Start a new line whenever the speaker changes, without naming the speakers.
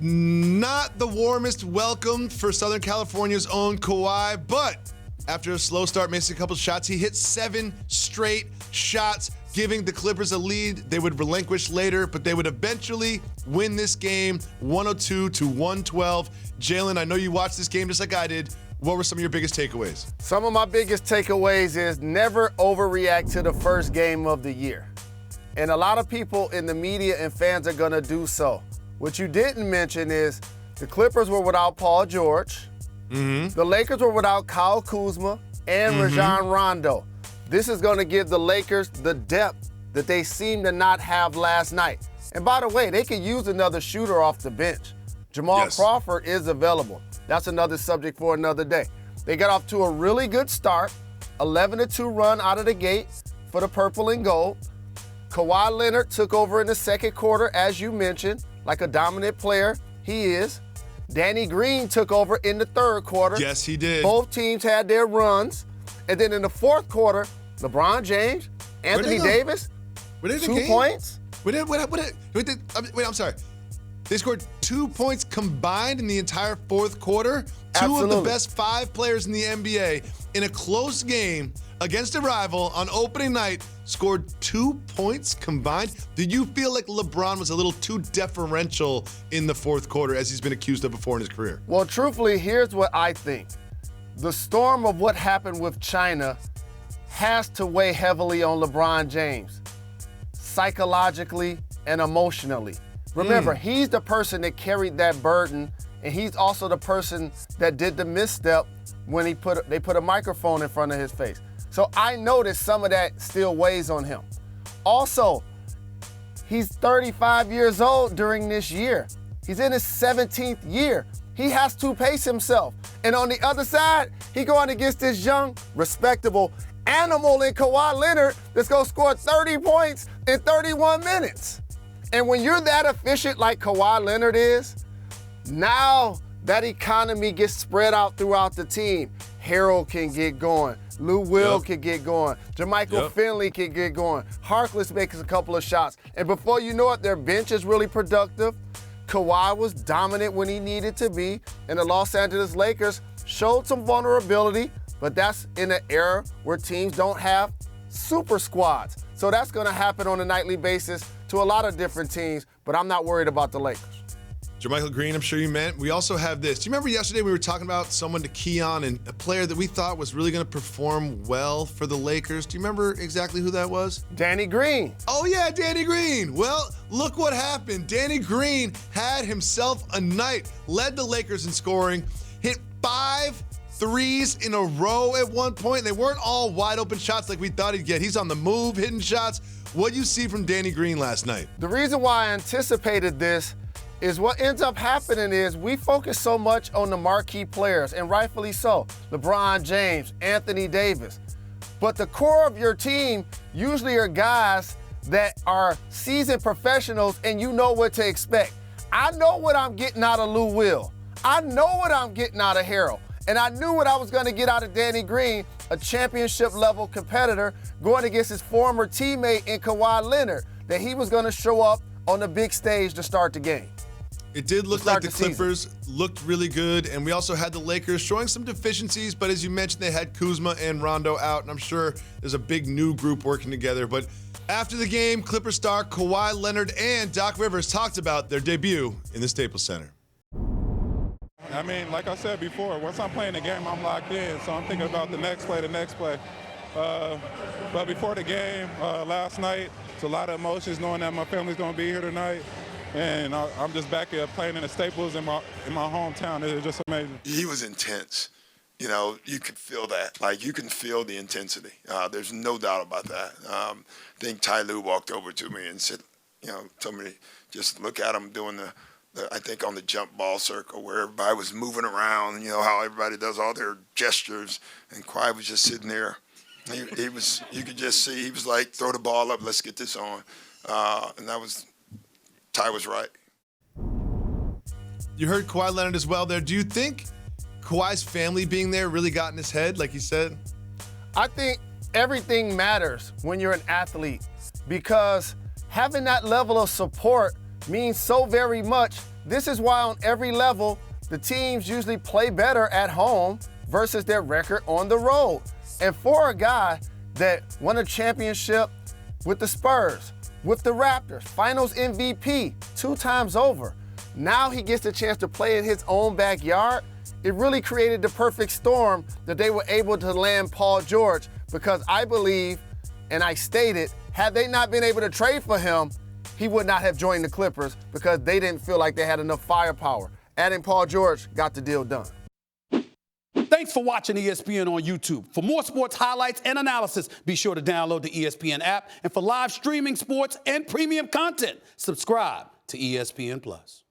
Not the warmest welcome for Southern California's own Kawhi, but after a slow start, missing a couple shots, he hit 7 straight shots, giving the Clippers a lead they would relinquish later, but they would eventually win this game 102-112. Jalen, I know you watched this game just like I did. What were some of your biggest takeaways?
Some of my biggest takeaways is never overreact to the first game of the year. And a lot of people in the media and fans are going to do so. What you didn't mention is the Clippers were without Paul George. The Lakers were without Kyle Kuzma and Rajon Rondo. This is going to give the Lakers the depth that they seemed to not have last night. And by the way, they could use another shooter off the bench. Jamal Crawford is available. That's another subject for another day. They got off to a really good start, 11-2 run out of the gate for the purple and gold. Kawhi Leonard took over in the second quarter, as you mentioned, like a dominant player he is. Danny Green took over in the third quarter.
Yes, he did.
Both teams had their runs. And then in the fourth quarter, LeBron James, Anthony Davis, 2 points.
Wait, I'm sorry. They scored 2 points combined in the entire fourth quarter. Two of the best 5 players in the NBA in a close game against a rival on opening night scored 2 points combined. Did you feel like LeBron was a little too deferential in the fourth quarter, as he's been accused of before in his career?
Well, truthfully, here's what I think. The storm of what happened with China has to weigh heavily on LeBron James, psychologically and emotionally. Remember, he's the person that carried that burden, and he's also the person that did the misstep when they put a microphone in front of his face. So I know that some of that still weighs on him. Also, he's 35 years old during this year. He's in his 17th year. He has to pace himself. And on the other side, he going against this young, respectable animal in Kawhi Leonard that's going to score 30 points in 31 minutes. And when you're that efficient like Kawhi Leonard is, now that economy gets spread out throughout the team. Harrell can get going. Lou Will can get going. Jermichael Finley can get going. Harkless makes a couple of shots. And before you know it, their bench is really productive. Kawhi was dominant when he needed to be. And the Los Angeles Lakers showed some vulnerability, but that's in an era where teams don't have super squads. So that's going to happen on a nightly basis to a lot of different teams, but I'm not worried about the Lakers.
Jermichael Green, I'm sure you meant. We also have this. Do you remember yesterday we were talking about someone to key on and a player that we thought was really going to perform well for the Lakers? Do you remember exactly who that was?
Danny Green.
Oh, yeah, Danny Green. Well, look what happened. Danny Green had himself a night, led the Lakers in scoring, hit 5 threes in a row at one point. They weren't all wide open shots like we thought he'd get. He's on the move, hitting shots. What do you see from Danny Green last night?
The reason why I anticipated this is what ends up happening is we focus so much on the marquee players, and rightfully so. LeBron James, Anthony Davis. But the core of your team usually are guys that are seasoned professionals and you know what to expect. I know what I'm getting out of Lou Will. I know what I'm getting out of Harrell. And I knew what I was going to get out of Danny Green, a championship-level competitor going against his former teammate in Kawhi Leonard, that he was going to show up on the big stage to start the game.
It did look like the Clippers looked really good, and we also had the Lakers showing some deficiencies, but as you mentioned, they had Kuzma and Rondo out, and I'm sure there's a big new group working together. But after the game, Clippers star Kawhi Leonard and Doc Rivers talked about their debut in the Staples Center.
I mean, like I said before, once I'm playing the game, I'm locked in, so I'm thinking about the next play. But before the game, last night, it's a lot of emotions knowing that my family's going to be here tonight. And I'm just back here playing in the Staples in my hometown. It was just amazing.
He was intense. You know, you could feel that. Like, you can feel the intensity. There's no doubt about that. I think Ty Lue walked over to me and said, told me to just look at him doing I think on the jump ball circle where everybody was moving around, how everybody does all their gestures. And Kawhi was just sitting there. He was, you could just see, he was like, throw the ball up, let's get this on. And Ty was right.
You heard Kawhi Leonard as well there. Do you think Kawhi's family being there really got in his head, like he said?
I think everything matters when you're an athlete because having that level of support means so very much This is why on every level, the teams usually play better at home versus their record on the road. And for a guy that won a championship with the Spurs, with the Raptors, Finals MVP 2 times over, now he gets the chance to play in his own backyard. It really created the perfect storm that they were able to land Paul George, because I believe, and I stated, had they not been able to trade for him, he would not have joined the Clippers because they didn't feel like they had enough firepower. Adding Paul George got the deal done.
Thanks for watching ESPN on YouTube. For more sports highlights and analysis, be sure to download the ESPN app. And for live streaming sports and premium content, subscribe to ESPN+.